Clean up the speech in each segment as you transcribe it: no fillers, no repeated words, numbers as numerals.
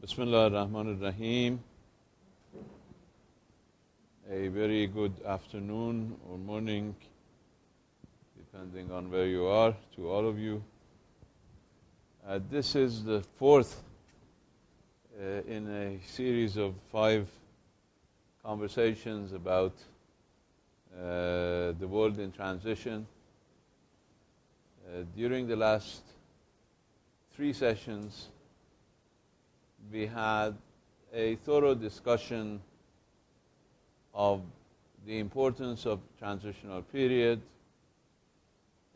Bismillah ar-Rahman ar-Rahim. A very good afternoon or morning, depending on where you are, to all of you. This is the fourth in a series of 5 conversations about the world in transition. During the last 3 sessions, we had a thorough discussion of the importance of transitional period,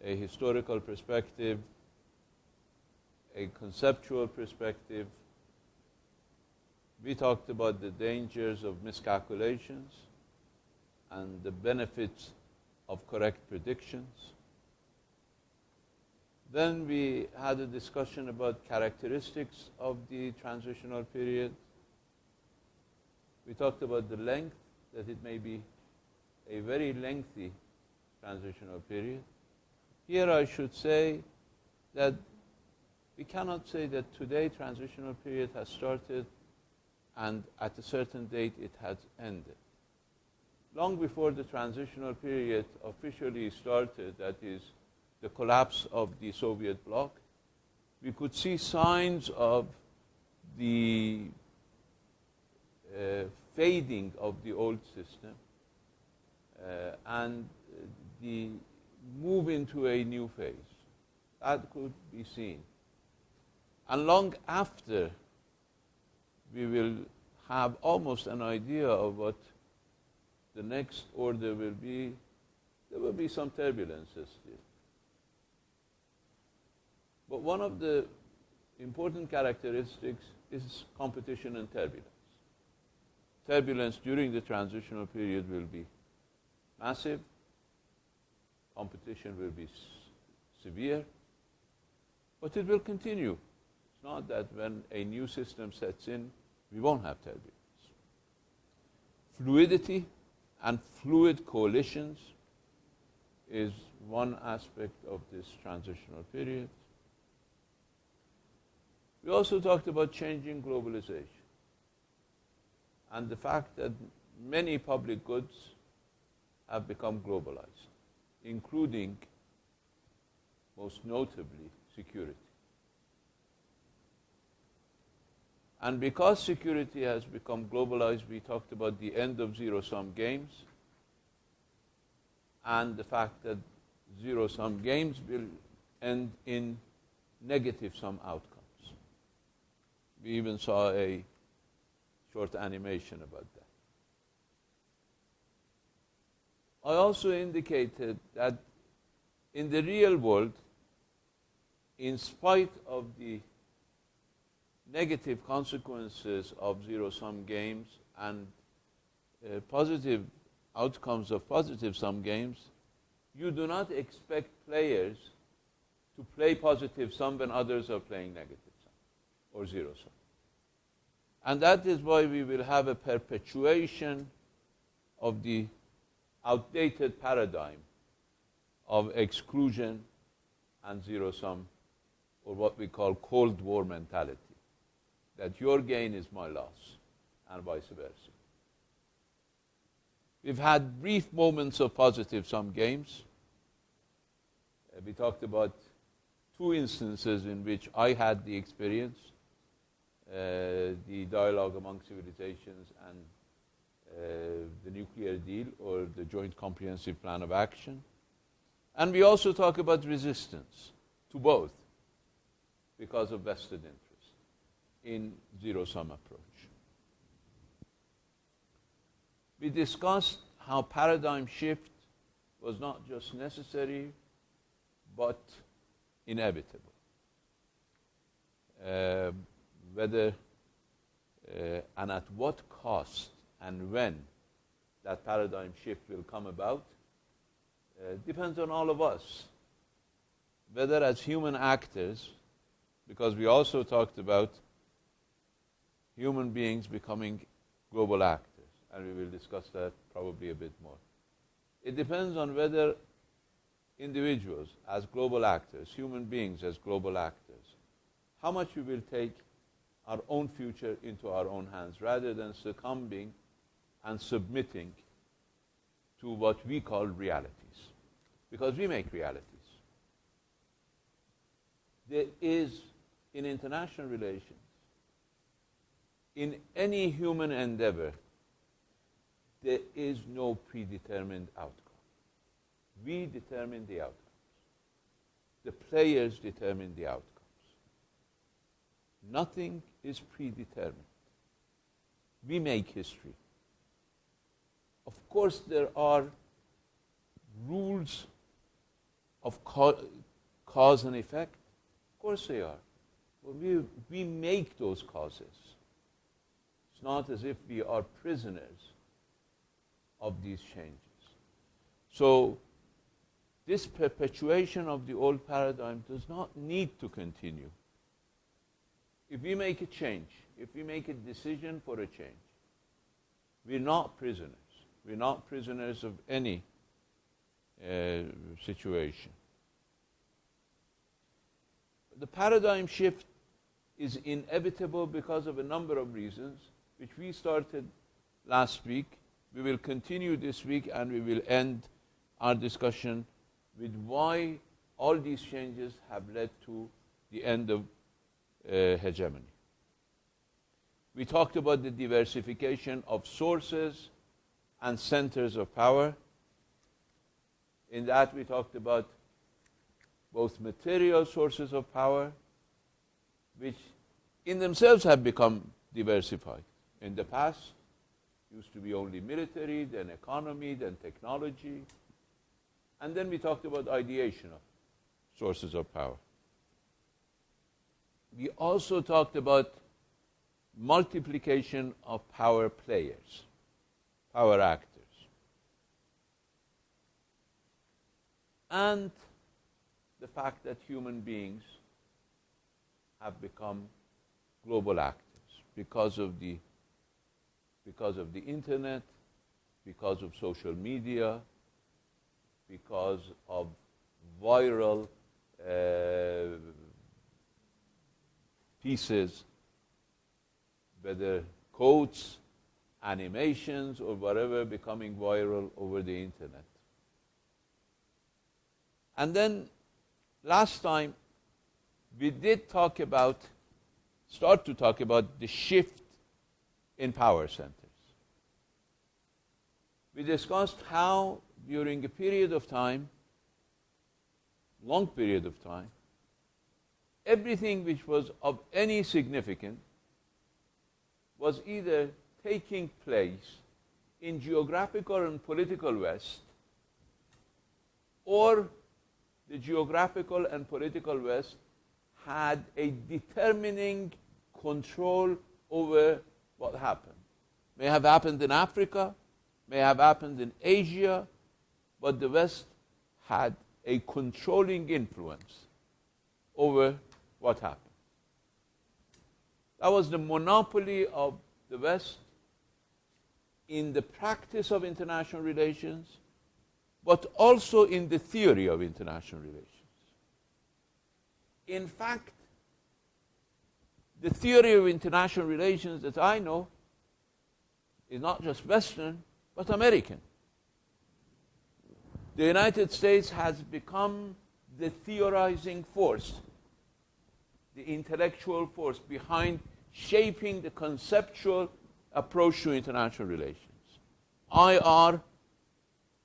a historical perspective, a conceptual perspective. We talked about the dangers of miscalculations and the benefits of correct predictions. Then we had a discussion about characteristics of the transitional period. We talked about the length, that it may be a very lengthy transitional period. Here I should say that we cannot say that today transitional period has started and at a certain date it has ended. Long before the transitional period officially started, that is, the collapse of the Soviet bloc, we could see signs of the fading of the old system and the move into a new phase. That could be seen. And long after, we will have almost an idea of what the next order will be. There will be some turbulences still. But one of the important characteristics is competition and turbulence. Turbulence during the transitional period will be massive. Competition will be severe. But it will continue. It's not that when a new system sets in, we won't have turbulence. Fluidity and fluid coalitions is one aspect of this transitional period. We also talked about changing globalization and the fact that many public goods have become globalized, including, most notably, security. And because security has become globalized, we talked about the end of zero-sum games and the fact that zero-sum games will end in negative-sum outcomes. We even saw a short animation about that. I also indicated that in the real world, in spite of the negative consequences of zero-sum games and positive outcomes of positive-sum games, you do not expect players to play positive-sum when others are playing negative-sum or zero-sum. And that is why we will have a perpetuation of the outdated paradigm of exclusion and zero-sum, or what we call Cold War mentality, that your gain is my loss, and vice versa. We've had brief moments of positive-sum games. We talked about 2 instances in which I had the experience. The dialogue among civilizations and the nuclear deal or the joint comprehensive plan of action. And we also talk about resistance to both because of vested interest in zero-sum approach. We discussed how paradigm shift was not just necessary but inevitable. Whether and at what cost and when that paradigm shift will come about depends on all of us. Whether as human actors, because we also talked about human beings becoming global actors, and we will discuss that probably a bit more. It depends on whether individuals as global actors, human beings as global actors, how much we will take our own future into our own hands rather than succumbing and submitting to what we call realities. Because we make realities. There is, in international relations, in any human endeavor, there is no predetermined outcome. We determine the outcomes. The players determine the outcomes. Nothing is predetermined. We make history. Of course, there are rules of cause and effect. Of course they are. But we make those causes. It's not as if we are prisoners of these changes. So, this perpetuation of the old paradigm does not need to continue. If we make a change, if we make a decision for a change, we're not prisoners. We're not prisoners of any situation. The paradigm shift is inevitable because of a number of reasons, which we started last week. We will continue this week, and we will end our discussion with why all these changes have led to the end of hegemony. We talked about the diversification of sources and centers of power. In that, we talked about both material sources of power, which in themselves have become diversified. In the past, it used to be only military, then economy, then technology. And then we talked about ideation of sources of power. We also talked about multiplication of power players, power actors. And the fact that human beings have become global actors because of the internet, because of social media, because of viral pieces, whether quotes, animations, or whatever, becoming viral over the internet. And then last time we did start to talk about the shift in power centers. We discussed how during a period of time, long period of time, everything which was of any significance was either taking place in geographical and political West, or the geographical and political West had a determining control over what happened. May have happened in Africa, may have happened in Asia, but the West had a controlling influence over what happened. That was the monopoly of the West in the practice of international relations, but also in the theory of international relations. In fact, the theory of international relations that I know is not just Western, but American. The United States has become the theorizing force, the intellectual force behind shaping the conceptual approach to international relations. IR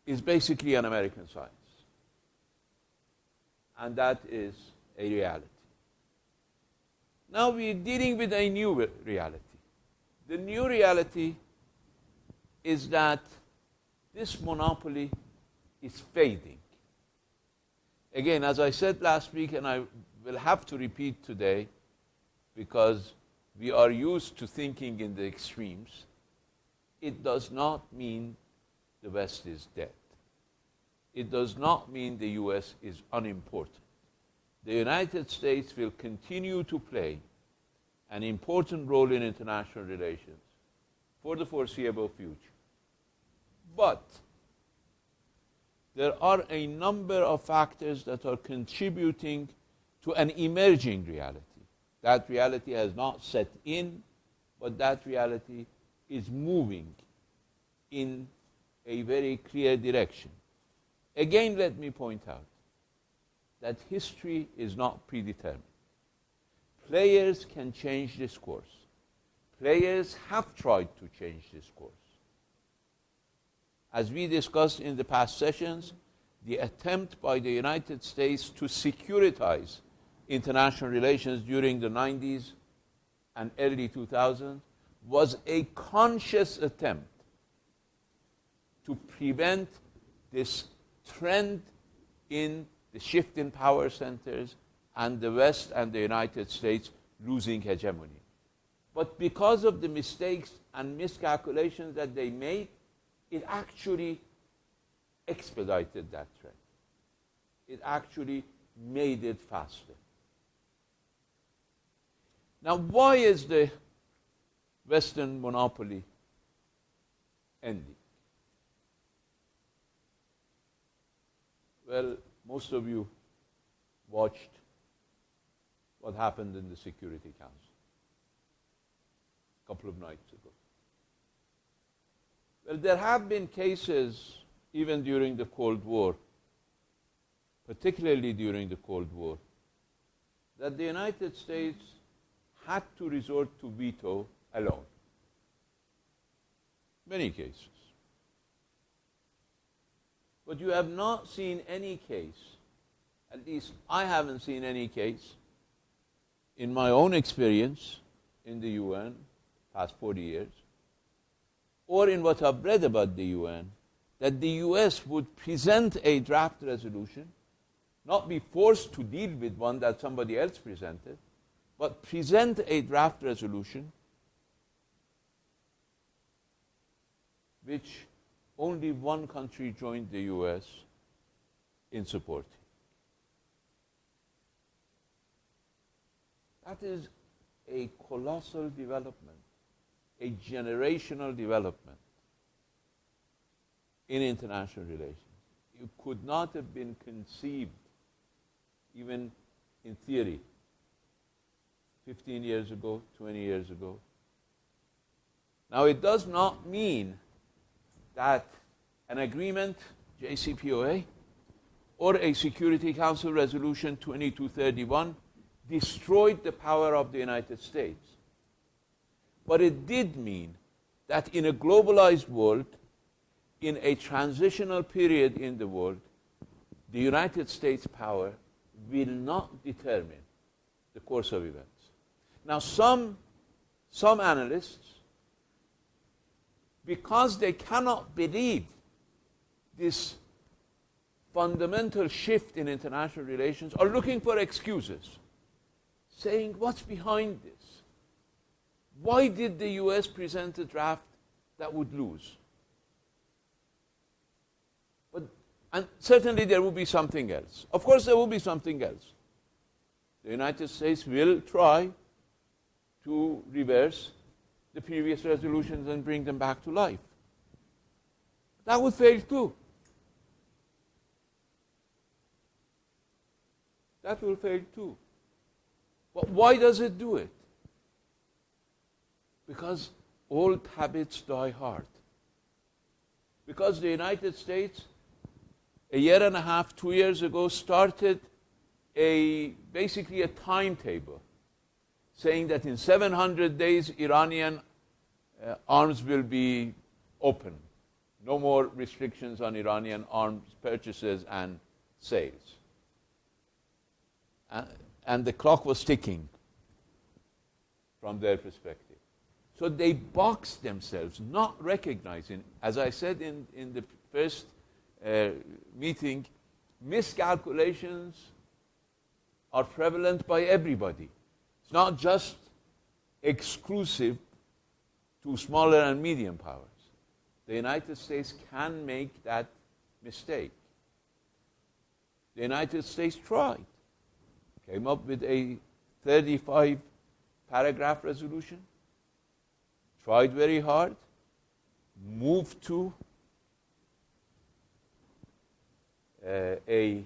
is basically an American science. And that is a reality. Now we're dealing with a new reality. The new reality is that this monopoly is fading. Again, as I said last week, and I will have to repeat today, because we are used to thinking in the extremes, it does not mean the West is dead. It does not mean the US is unimportant. The United States will continue to play an important role in international relations for the foreseeable future. But there are a number of factors that are contributing to an emerging reality. That reality has not set in, but that reality is moving in a very clear direction. Again, let me point out that history is not predetermined. Players can change this course. Players have tried to change this course. As we discussed in the past sessions, the attempt by the United States to securitize international relations during the 90s and early 2000s was a conscious attempt to prevent this trend in the shift in power centers and the West and the United States losing hegemony. But because of the mistakes and miscalculations that they made, it actually expedited that trend. It actually made it faster. Now, why is the Western monopoly ending? Well, most of you watched what happened in the Security Council a couple of nights ago. Well, there have been cases, even during the Cold War, particularly during the Cold War, that the United States had to resort to veto alone. Many cases. But you have not seen any case, at least I haven't seen any case, in my own experience in the UN, past 40 years, or in what I've read about the UN, that the US would present a draft resolution, not be forced to deal with one that somebody else presented, but present a draft resolution which only one country joined the US in supporting. That is a colossal development, a generational development in international relations. It could not have been conceived, even in theory, 15 years ago, 20 years ago. Now, it does not mean that an agreement, JCPOA, or a Security Council Resolution 2231 destroyed the power of the United States. But it did mean that in a globalized world, in a transitional period in the world, the United States' power will not determine the course of events. Now, some analysts, because they cannot believe this fundamental shift in international relations, are looking for excuses, saying, what's behind this? Why did the US present a draft that would lose? And certainly there will be something else. Of course there will be something else. The United States will try to reverse the previous resolutions and bring them back to life. That would fail too. That will fail too. But why does it do it? Because old habits die hard. Because the United States, a year and a half, 2 years ago, started basically a timetable saying that in 700 days Iranian arms will be open. No more restrictions on Iranian arms purchases and sales. And the clock was ticking from their perspective. So they boxed themselves, not recognizing, as I said in the first meeting, miscalculations are prevalent by everybody. It's not just exclusive to smaller and medium powers. The United States can make that mistake. The United States tried, came up with a 35-paragraph resolution, tried very hard, moved to a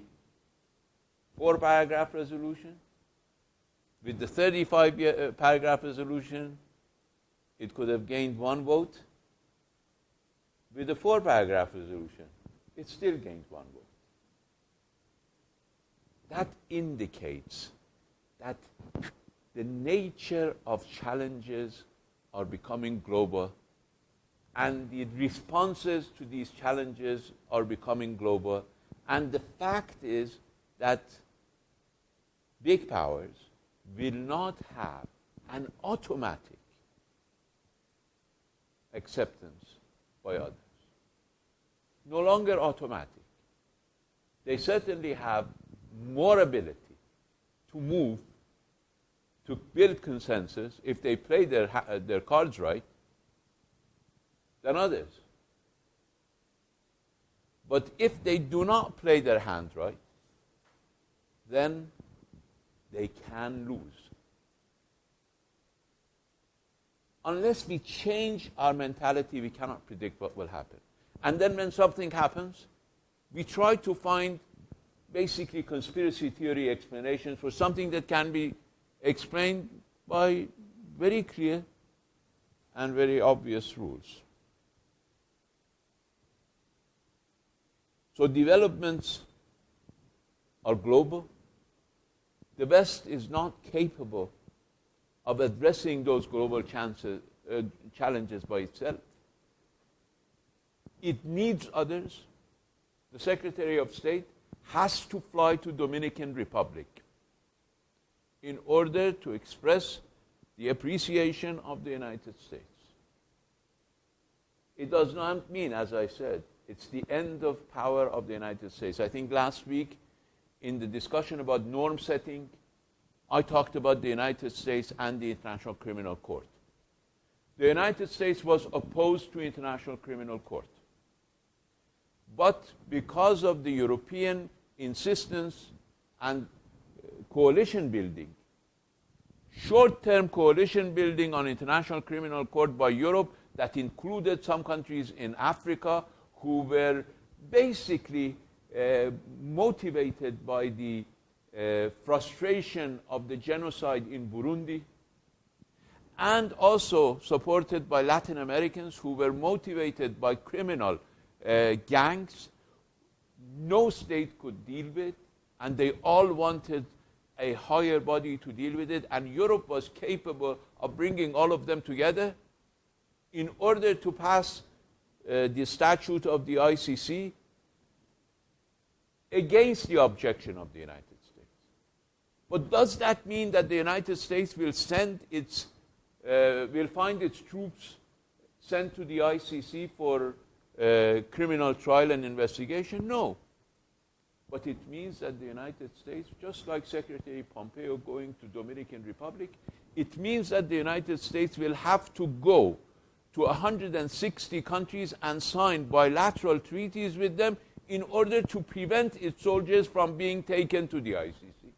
4-paragraph resolution, With the 35 paragraph resolution, it could have gained 1 vote. With the 4 paragraph resolution, it still gained 1 vote. That indicates that the nature of challenges are becoming global, and the responses to these challenges are becoming global. And the fact is that big powers will not have an automatic acceptance by others. No longer automatic. They certainly have more ability to move, to build consensus, if they play their cards right, than others. But if they do not play their hand right, then they can lose. Unless we change our mentality, we cannot predict what will happen. And then when something happens, we try to find basically conspiracy theory explanations for something that can be explained by very clear and very obvious rules. So developments are global. The West is not capable of addressing those global challenges by itself. It needs others. The Secretary of State has to fly to Dominican Republic in order to express the appreciation of the United States. It does not mean, as I said, it's the end of power of the United States. I think last week in the discussion about norm setting, I talked about the United States and the International Criminal Court. The United States was opposed to International Criminal Court. But because of the European insistence and coalition building, short-term coalition building on International Criminal Court by Europe that included some countries in Africa who were basically motivated by the frustration of the genocide in Burundi, and also supported by Latin Americans who were motivated by criminal gangs, no state could deal with, and they all wanted a higher body to deal with it, and Europe was capable of bringing all of them together in order to pass the statute of the ICC against the objection of the United States. But does that mean that the United States will send its, will find its troops sent to the ICC for criminal trial and investigation? No. But it means that the United States, just like Secretary Pompeo going to Dominican Republic, it means that the United States will have to go to 160 countries and sign bilateral treaties with them in order to prevent its soldiers from being taken to the ICC.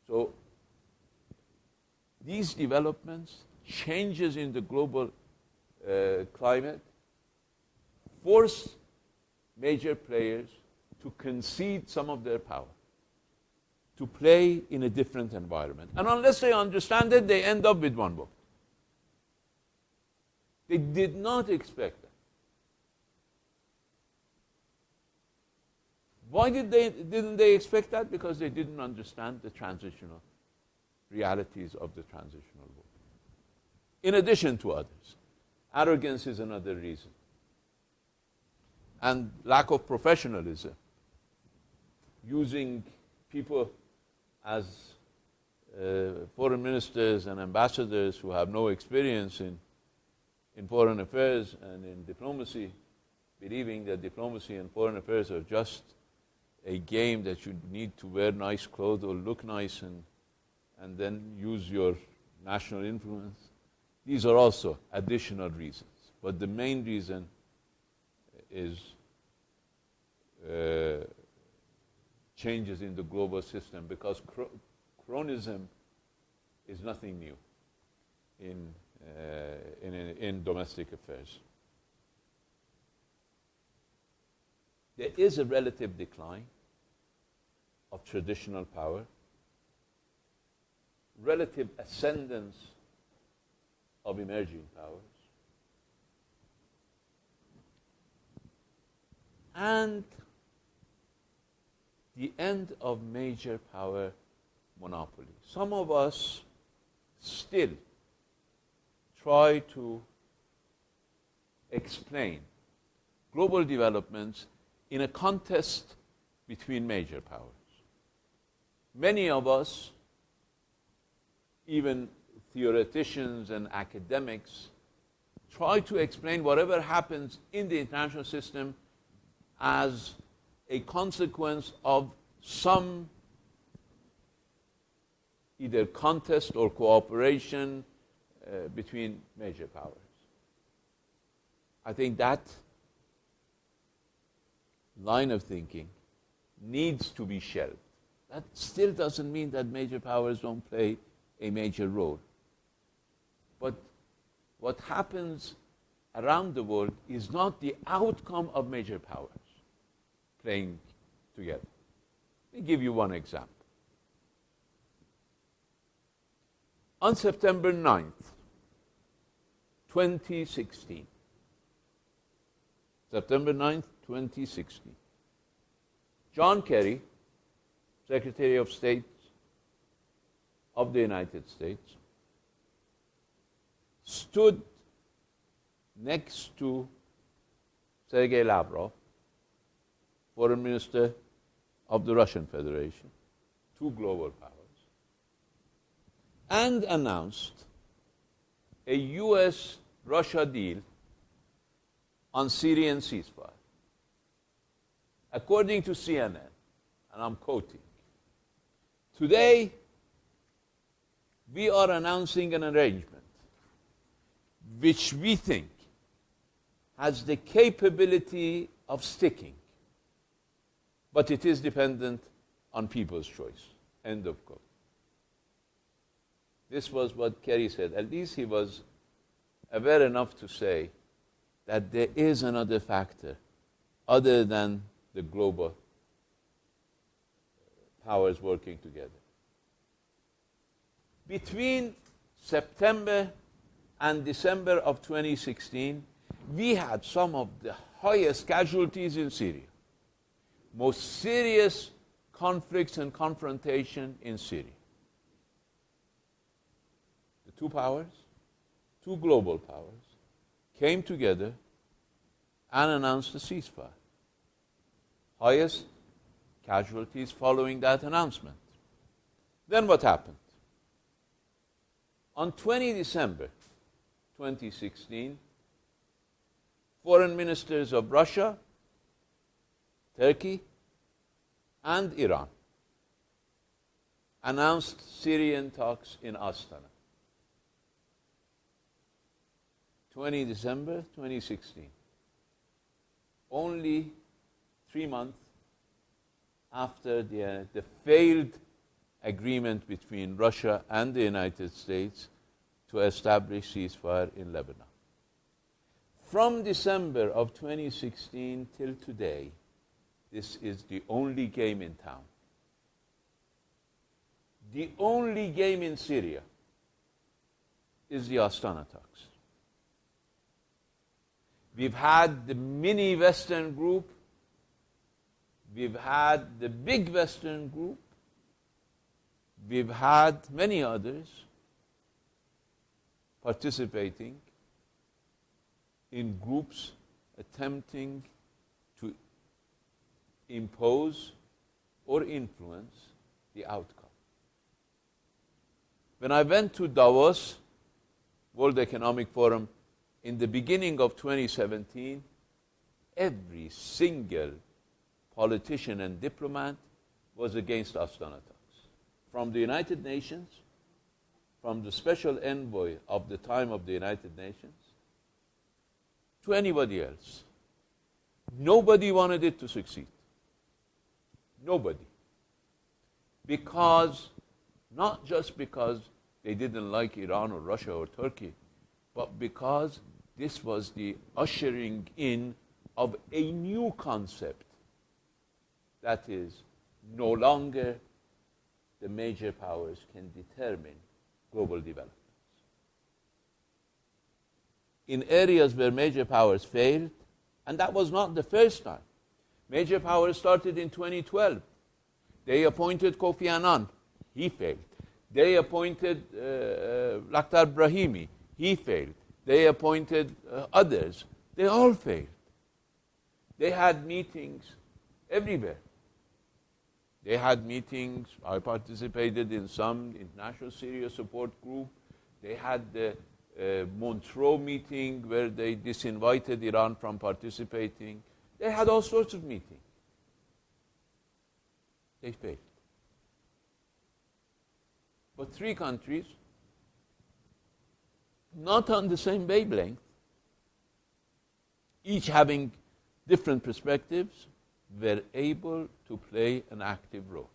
So these developments, changes in the global climate, force major players to concede some of their power, to play in a different environment. And unless they understand it, they end up with one vote. They did not expect that. Why didn't they expect that? Because they didn't understand the transitional realities of the transitional vote. In addition to others, arrogance is another reason. And lack of professionalism. Using people as foreign ministers and ambassadors who have no experience in foreign affairs and in diplomacy, believing that diplomacy and foreign affairs are just a game that you need to wear nice clothes or look nice and then use your national influence. These are also additional reasons. But the main reason is changes in the global system, because chronism is nothing new in domestic affairs. There is a relative decline of traditional power relative ascendance of emerging powers, and the end of major power monopoly. Some of us still try to explain global developments in a contest between major powers. Many of us, even theoreticians and academics, try to explain whatever happens in the international system as a consequence of some either contest or cooperation between major powers. I think that line of thinking needs to be shelved. That still doesn't mean that major powers don't play a major role. But what happens around the world is not the outcome of major powers playing together. Let me give you one example. On September 9th, 2016, September 9th, 2016, John Kerry, Secretary of State of the United States, stood next to Sergei Lavrov, Foreign Minister of the Russian Federation, two global powers, and announced a US-Russia deal on Syrian ceasefire. According to CNN, and I'm quoting, "Today, we are announcing an arrangement which we think has the capability of sticking, but it is dependent on people's choice." End of quote. This was what Kerry said. At least he was aware enough to say that there is another factor other than the global powers working together. Between September and December of 2016, we had some of the highest casualties in Syria, most serious conflicts and confrontation in Syria. The two powers, two global powers, came together and announced a ceasefire. Highest casualties following that announcement. Then what happened? On 20 December 2016, foreign ministers of Russia, Turkey, and Iran announced Syrian talks in Astana. 20 December 2016. Only 3 months after the failed agreement between Russia and the United States to establish ceasefire in Lebanon. From December of 2016 till today, this is the only game in town. The only game in Syria is the Astana talks. We've had the mini Western group. We've had the big Western group. We've had many others participating in groups attempting to impose or influence the outcome. When I went to Davos, World Economic Forum, in the beginning of 2017, every single politician and diplomat was against Astana talks. From the United Nations, from the special envoy of the time of the United Nations, to anybody else. Nobody wanted it to succeed. Nobody. Because, not just because they didn't like Iran or Russia or Turkey, but because this was the ushering in of a new concept. That is, no longer the major powers can determine global developments. In areas where major powers failed, and that was not the first time. Major powers started in 2012. They appointed Kofi Annan. He failed. They appointed Lakhdar Brahimi. He failed. They appointed others. They all failed. They had meetings everywhere. They had meetings. I participated in some international Syria support group. They had the Montreux meeting where they disinvited Iran from participating. They had all sorts of meetings. They failed. But three countries, not on the same wavelength, each having different perspectives, were able to play an active role.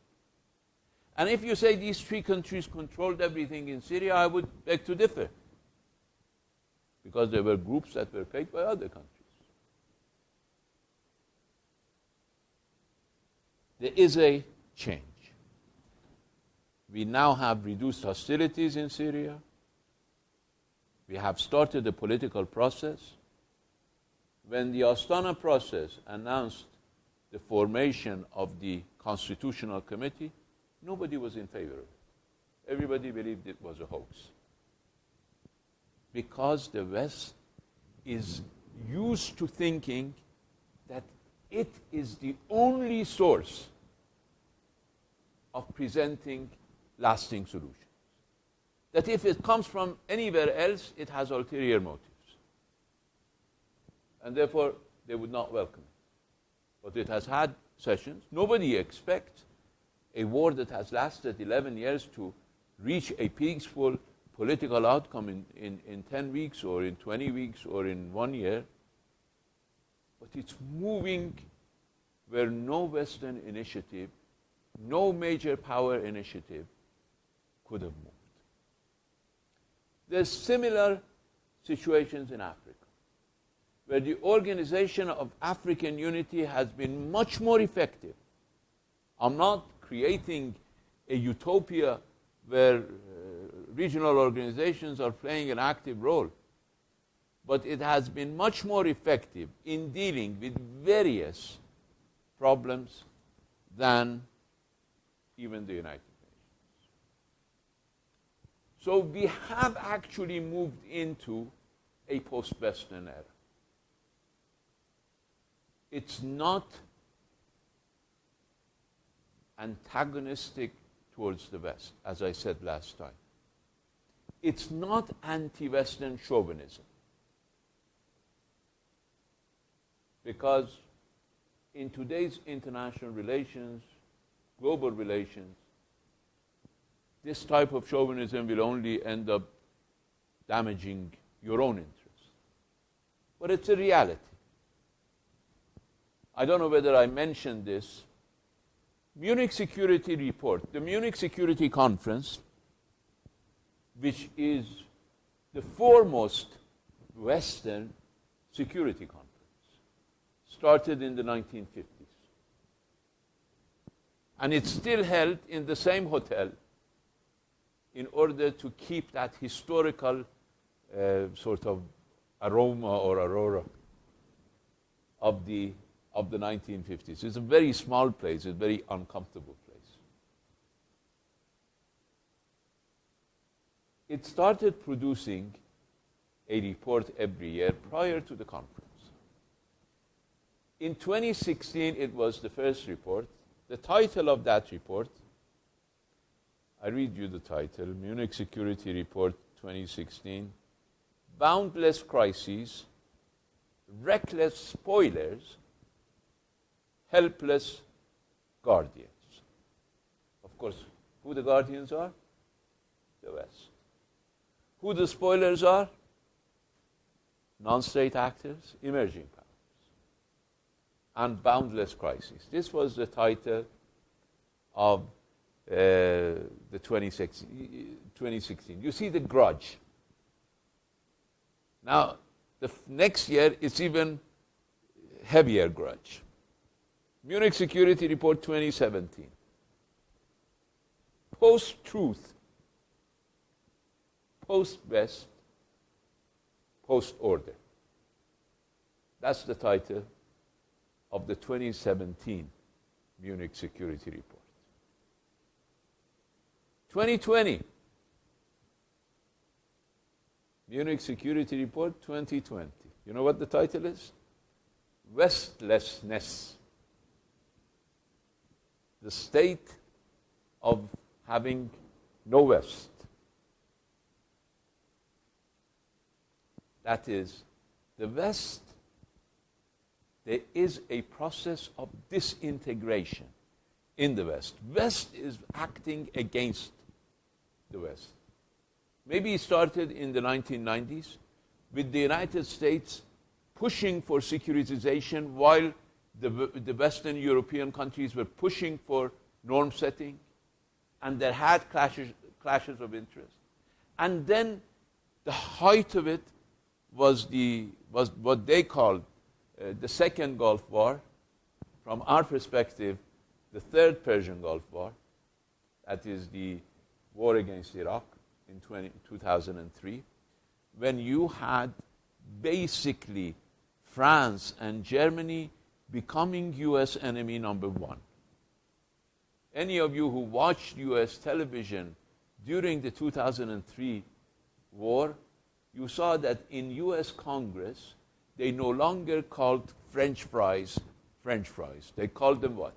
And if you say these three countries controlled everything in Syria, I would beg to differ. Because there were groups that were paid by other countries. There is a change. We now have reduced hostilities in Syria. We have started a political process. When the Astana process announced the formation of the Constitutional Committee, nobody was in favor of it. Everybody believed it was a hoax. Because the West is used to thinking that it is the only source of presenting lasting solutions. That if it comes from anywhere else, it has ulterior motives. And therefore, they would not welcome it. But it has had sessions. Nobody expects a war that has lasted 11 years to reach a peaceful political outcome in 10 weeks or in 20 weeks or in 1 year. But it's moving where no Western initiative, no major power initiative could have moved. There's similar situations in Africa, where the organization of African unity has been much more effective. I'm not creating a utopia where regional organizations are playing an active role, but it has been much more effective in dealing with various problems than even the United Nations. So we have actually moved into a post-Western era. It's not antagonistic towards the West, as I said last time. It's not anti-Western chauvinism. Because in today's international relations, global relations, this type of chauvinism will only end up damaging your own interests. But it's a reality. I don't know whether I mentioned this. Munich Security Report, the Munich Security Conference, which is the foremost Western security conference, started in the 1950s. And it's still held in the same hotel in order to keep that historical sort of aroma or aurora of the 1950s. It's a very small place, a very uncomfortable place. It started producing a report every year prior to the conference. In 2016, it was the first report. The title of that report, I read you the title, Munich Security Report 2016, Boundless Crises, Reckless Spoilers, Helpless Guardians. Of course, who the guardians are? The West. Who the spoilers are? Non-state actors, emerging powers. And boundless crises. This was the title of the 2016. You see the grudge. Now, the next year, it's even heavier grudge. Munich Security Report 2017. Post-truth. post-West, post-order. That's the title of the 2017 Munich Security Report. 2020, Munich Security Report 2020. You know what the title is? Westlessness. The state of having no West. That is, the West, there is a process of disintegration in the West. West is acting against the West. Maybe it started in the 1990s with the United States pushing for securitization while the Western European countries were pushing for norm setting, and there had clashes of interest. And then the height of it was what they called the Second Gulf War. From our perspective, the Third Persian Gulf War, that is the war against Iraq in 2003, when you had basically France and Germany becoming U.S. enemy number one. Any of you who watched U.S. television during the 2003 war, you saw that in U.S. Congress, they no longer called French fries French fries. They called them what?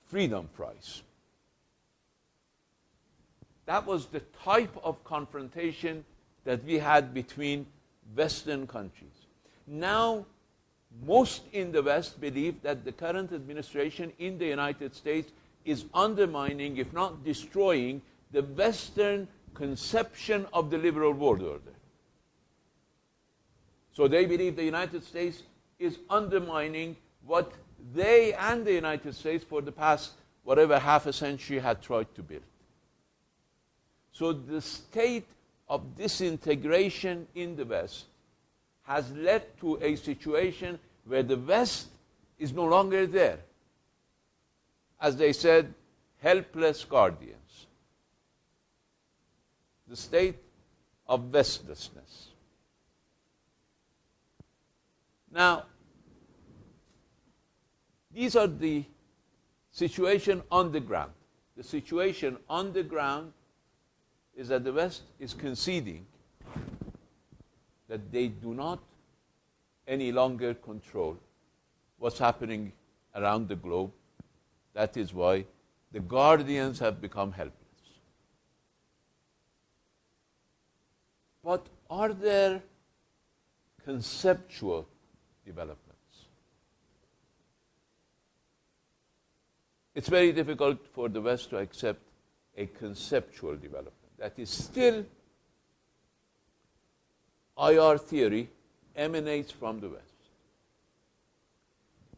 Freedom fries. That was the type of confrontation that we had between Western countries. Now, most in the West believe that the current administration in the United States is undermining, if not destroying, the Western conception of the liberal world order. So they believe the United States is undermining what they and the United States for the past, whatever, half a century had tried to build. So the state of disintegration in the West has led to a situation where the West is no longer there. As they said, helpless guardians. The state of Westlessness. Now, these are the situation on the ground. The situation on the ground is that the West is conceding that they do not any longer control what's happening around the globe. That is why the guardians have become helpless. But are there conceptual developments? It's very difficult for the West to accept a conceptual development. That is still, IR theory emanates from the West.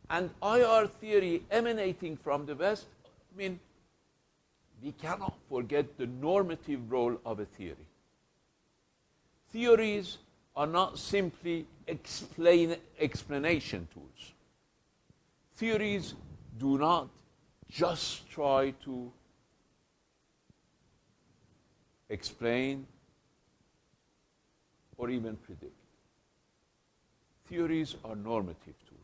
And IR theory emanating from the West, I mean, we cannot forget the normative role of a theory. Theories are not simply explanation tools. Theories do not just try to explain or even predict. Theories are normative tools.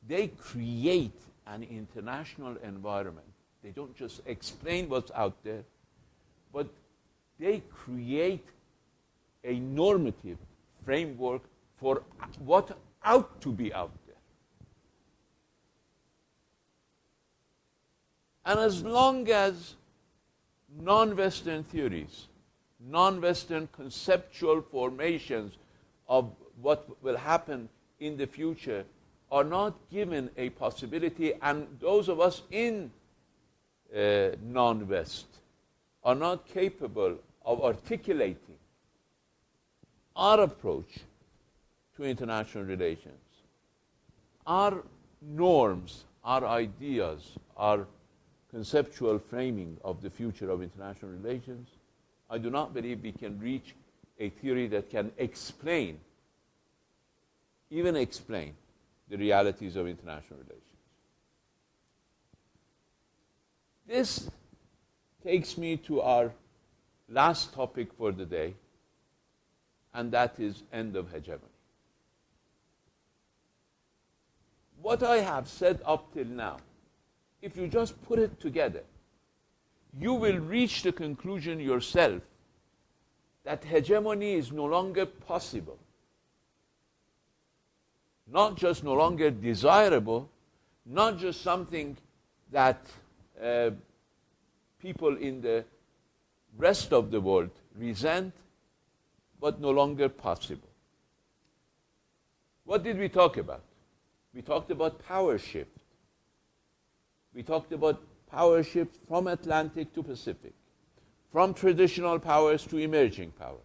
They create an international environment. They don't just explain what's out there, but they create a normative framework for what ought to be out there. And as long as non-Western theories, non-Western conceptual formations of what will happen in the future are not given a possibility, and those of us in non-West are not capable of articulating our approach to international relations, our norms, our ideas, our conceptual framing of the future of international relations, I do not believe we can reach a theory that can explain, even explain, the realities of international relations. This takes me to our last topic for the day, and that is end of hegemony. What I have said up till now, if you just put it together, you will reach the conclusion yourself that hegemony is no longer possible. Not just no longer desirable, not just something that people in the rest of the world resent, but no longer possible. What did we talk about? We talked about power shift. We talked about power shift from Atlantic to Pacific, from traditional powers to emerging powers,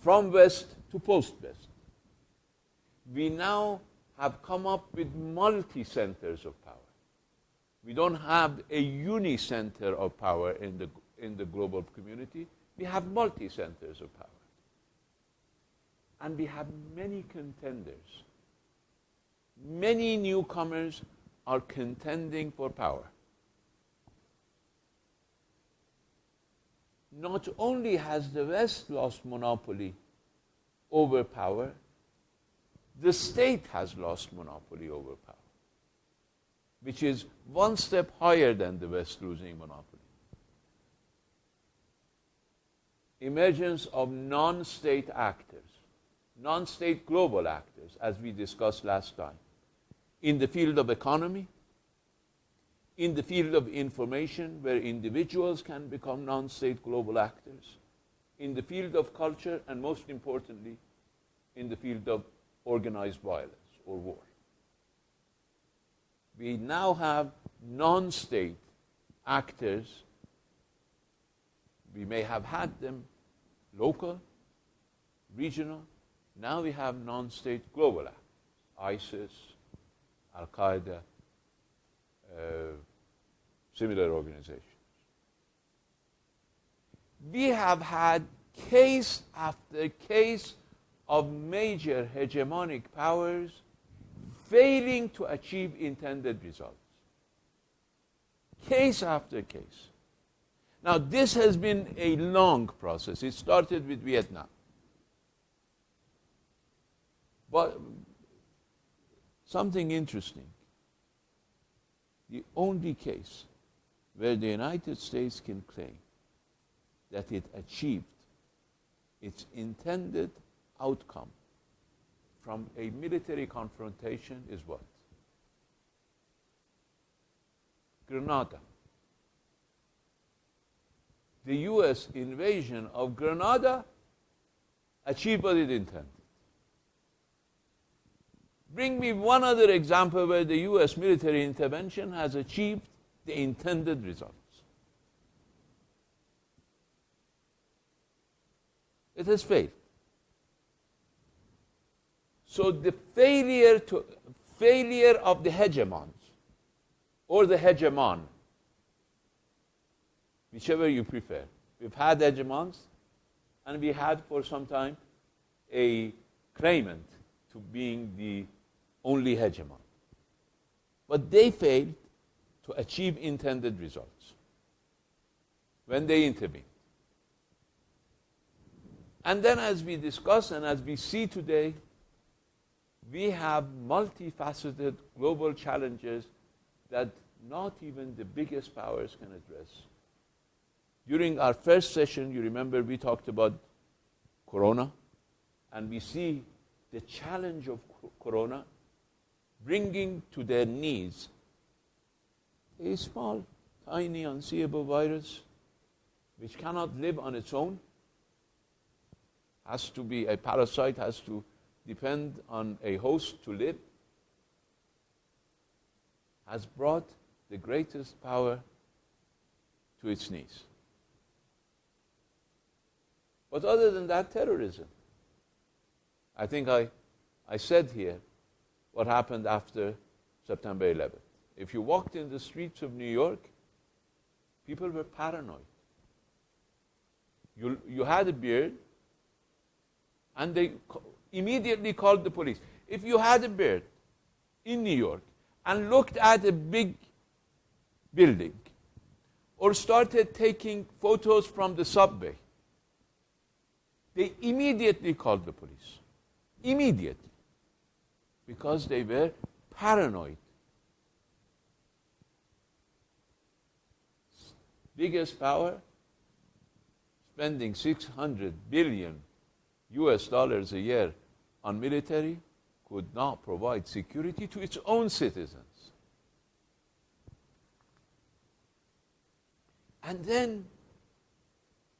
from West to post-West. We now have come up with multi-centers of power. We don't have a uni-center of power in the global community. We have multi-centers of power. And we have many contenders. Many newcomers are contending for power. Not only has the West lost monopoly over power, the state has lost monopoly over power, which is one step higher than the West losing monopoly. Emergence of non-state actors, non-state global actors, as we discussed last time, in the field of economy, in the field of information, where individuals can become non-state global actors, in the field of culture, and most importantly, in the field of organized violence or war. We now have non-state actors. We may have had them local, regional. Now we have non-state global actors, ISIS, Al-Qaeda, similar organizations. We have had case after case of major hegemonic powers failing to achieve intended results. Case after case. Now, this has been a long process. It started with Vietnam. But something interesting. The only case where the United States can claim that it achieved its intended outcome from a military confrontation is what? Grenada. The U.S. invasion of Grenada achieved what it intended. Bring me one other example where the U.S. military intervention has achieved the intended results. It has failed. So the failure of the hegemons, or the hegemon, whichever you prefer. We've had hegemons, and we had for some time a claimant to being the only hegemon. But they failed to achieve intended results when they intervened. And then, as we discuss and as we see today, we have multifaceted global challenges that not even the biggest powers can address. During our first session, you remember we talked about Corona, and we see the challenge of Corona bringing to their knees a small, tiny, unseeable virus which cannot live on its own, has to be a parasite, has to depend on a host to live, has brought the greatest power to its knees. But other than that, terrorism. I think I said here what happened after September 11th. If you walked in the streets of New York, people were paranoid. You had a beard, and they immediately called the police. If you had a beard in New York and looked at a big building or started taking photos from the subway They immediately called the police. Immediately. Because they were paranoid. Biggest power, spending 600 billion US dollars a year on military, could not provide security to its own citizens. And then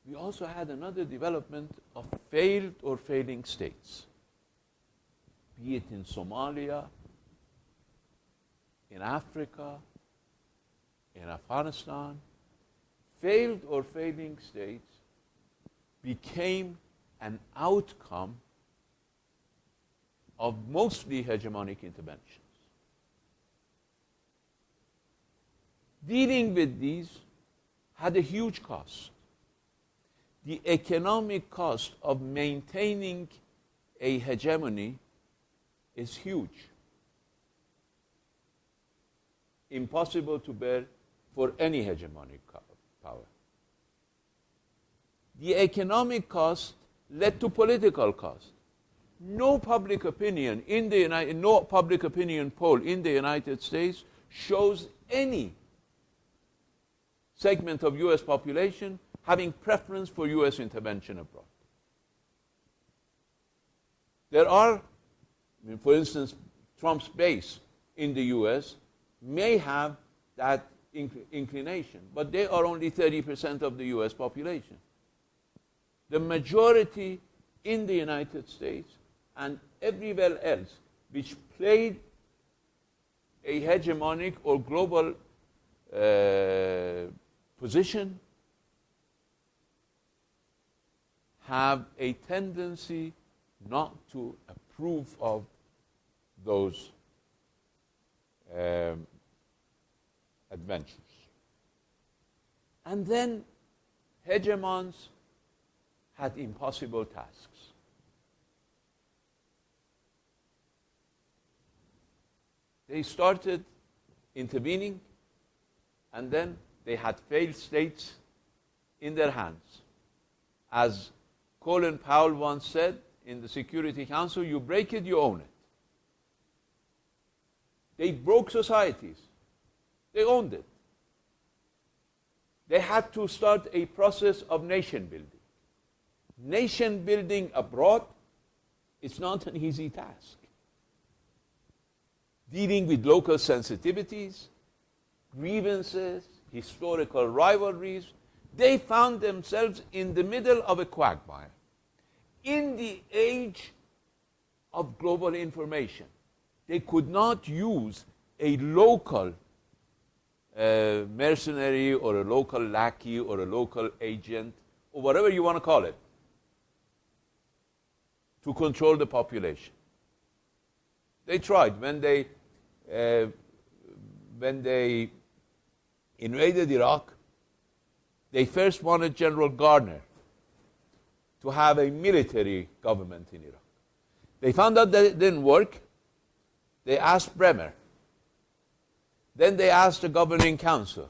we also had another development of failed or failing states, be it in Somalia, in Africa, in Afghanistan. Failed or failing states became an outcome of mostly hegemonic interventions. Dealing with these had a huge cost. The economic cost of maintaining a hegemony is huge. Impossible to bear for any hegemonic power. The economic cost led to political cost. No public opinion poll in the United States shows any segment of US population having preference for US intervention abroad. There are, for instance, Trump's base in the US may have that inclination, but they are only 30% of the US population. The majority in the United States and everywhere else which played a hegemonic or global position have a tendency not to approve of those adventures. And then hegemons had impossible tasks. They started intervening, and then they had failed states in their hands. As Colin Powell once said in the Security Council, you break it, you own it. They broke societies. They owned it. They had to start a process of nation building. Nation building abroad is not an easy task. Dealing with local sensitivities, grievances, historical rivalries, they found themselves in the middle of a quagmire. In the age of global information, they could not use a local mercenary or a local lackey or a local agent or whatever you want to call it to control the population. They tried. When they invaded Iraq, they first wanted General Garner to have a military government in Iraq. They found out that it didn't work. They asked Bremer. Then they asked the governing council.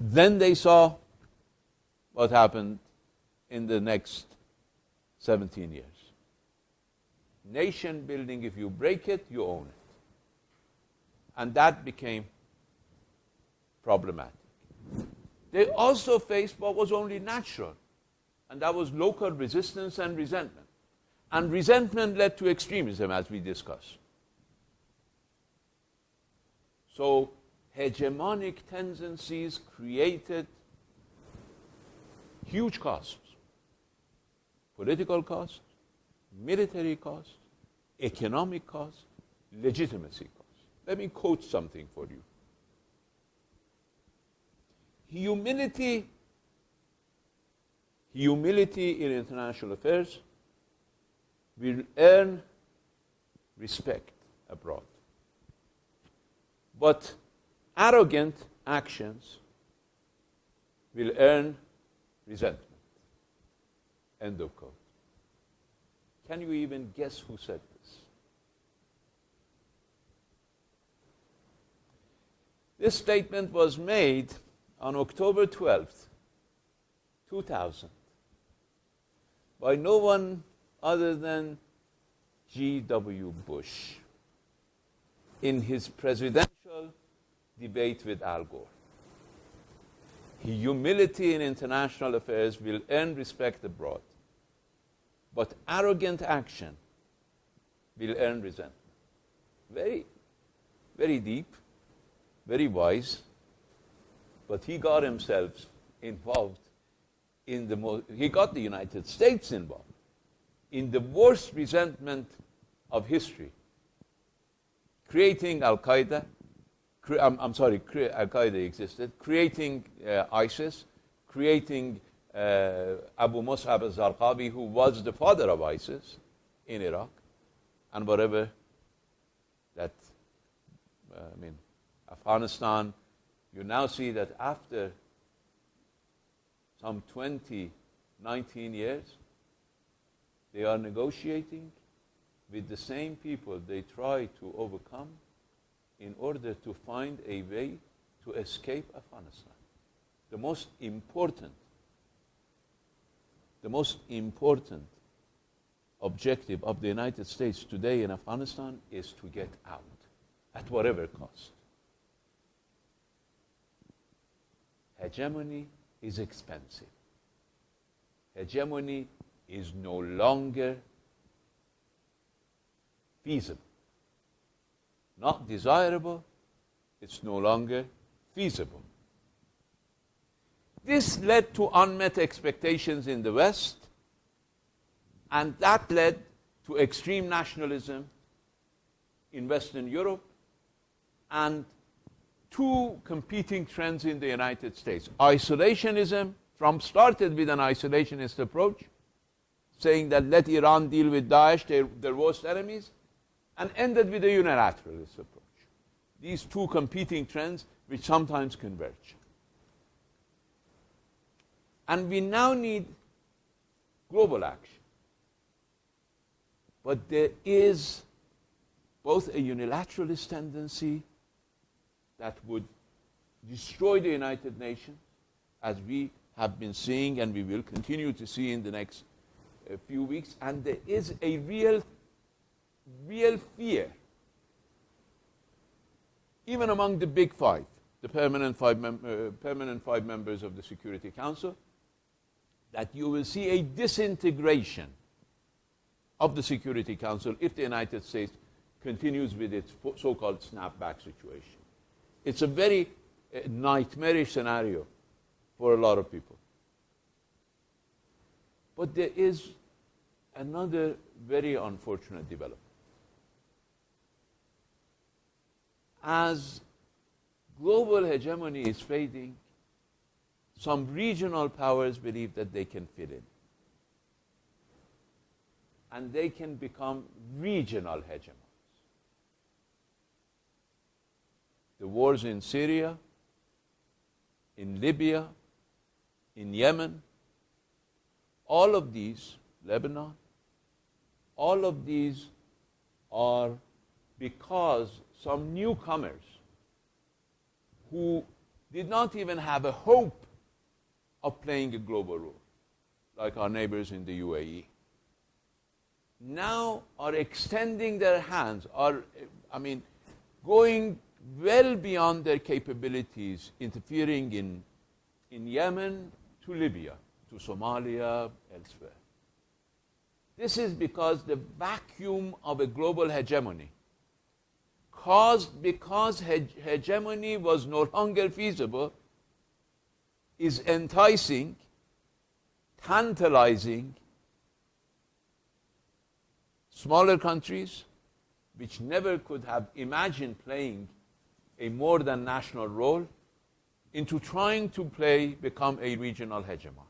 Then they saw what happened in the next 17 years. Nation building, if you break it, you own it. And that became problematic. They also faced what was only natural, and that was local resistance and resentment. And resentment led to extremism, as we discussed. So hegemonic tendencies created huge costs. Political costs, military costs, economic costs, legitimacy costs. Let me quote something for you. Humility in international affairs will earn respect abroad. But arrogant actions will earn resentment. End of quote. Can you even guess who said this? This statement was made on October 12th, 2000, by no one other than G.W. Bush in his presidential debate with Al Gore. Humility in international affairs will earn respect abroad, but arrogant action will earn resentment. Very, very deep, very wise, but he got himself involved in he got the United States involved in the worst resentment of history, creating Al-Qaeda. Al-Qaeda existed, creating ISIS, creating Abu Mus'ab al-Zarqawi, who was the father of ISIS in Iraq, and whatever that, Afghanistan, you now see that after some 19 years, they are negotiating with the same people they try to overcome in order to find a way to escape Afghanistan. The most important objective of the United States today in Afghanistan is to get out at whatever cost. Hegemony is expensive. Hegemony is no longer feasible. Not desirable, it's no longer feasible. This led to unmet expectations in the West, and that led to extreme nationalism in Western Europe and two competing trends in the United States. Isolationism. Trump started with an isolationist approach, saying that let Iran deal with Daesh, their worst enemies, and ended with a unilateralist approach. These two competing trends which sometimes converge. And we now need global action. But there is both a unilateralist tendency that would destroy the United Nations, as we have been seeing and we will continue to see in the next few weeks, and there is a real fear, even among the big five, the permanent five members of the Security Council, that you will see a disintegration of the Security Council if the United States continues with its so-called snapback situation. It's a very nightmarish scenario for a lot of people. But there is another very unfortunate development. As global hegemony is fading, some regional powers believe that they can fit in. And they can become regional hegemons. The wars in Syria, in Libya, in Yemen, all of these, Lebanon, all of these are because some newcomers who did not even have a hope of playing a global role, like our neighbors in the UAE, now are extending their hands, going well beyond their capabilities, interfering in Yemen to Libya, to Somalia, elsewhere. This is because the vacuum of a global hegemony, caused because hegemony was no longer feasible, is enticing, tantalizing smaller countries which never could have imagined playing a more than national role into trying to become a regional hegemon.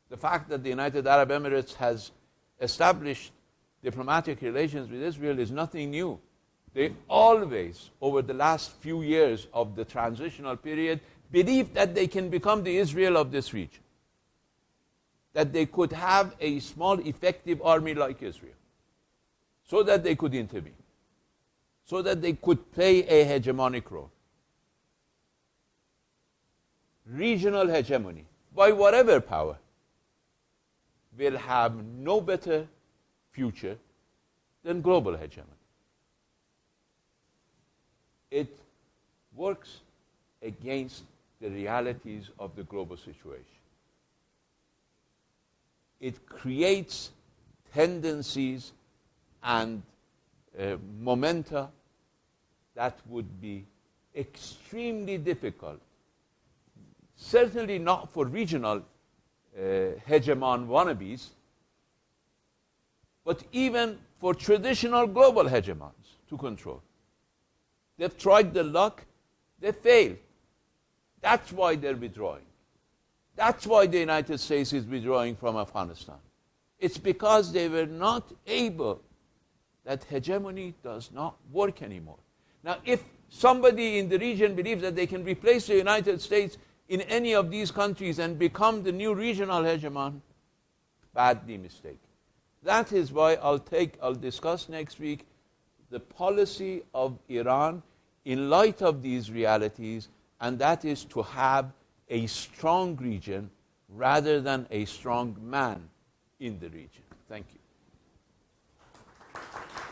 The fact that the United Arab Emirates has established diplomatic relations with Israel is nothing new. They always, over the last few years of the transitional period, believed that they can become the Israel of this region, that they could have a small, effective army like Israel, so that they could intervene, so that they could play a hegemonic role. Regional hegemony, by whatever power, will have no better future than global hegemony. It works against the realities of the global situation. It creates tendencies and momenta that would be extremely difficult, certainly not for regional hegemon wannabes, but even for traditional global hegemons to control. They've tried their luck, they failed. That's why they're withdrawing. That's why the United States is withdrawing from Afghanistan. It's because they were not able, that hegemony does not work anymore. Now, if somebody in the region believes that they can replace the United States in any of these countries and become the new regional hegemon, badly mistaken. That is why I'll discuss next week the policy of Iran in light of these realities, and that is to have a strong region rather than a strong man in the region. Thank you.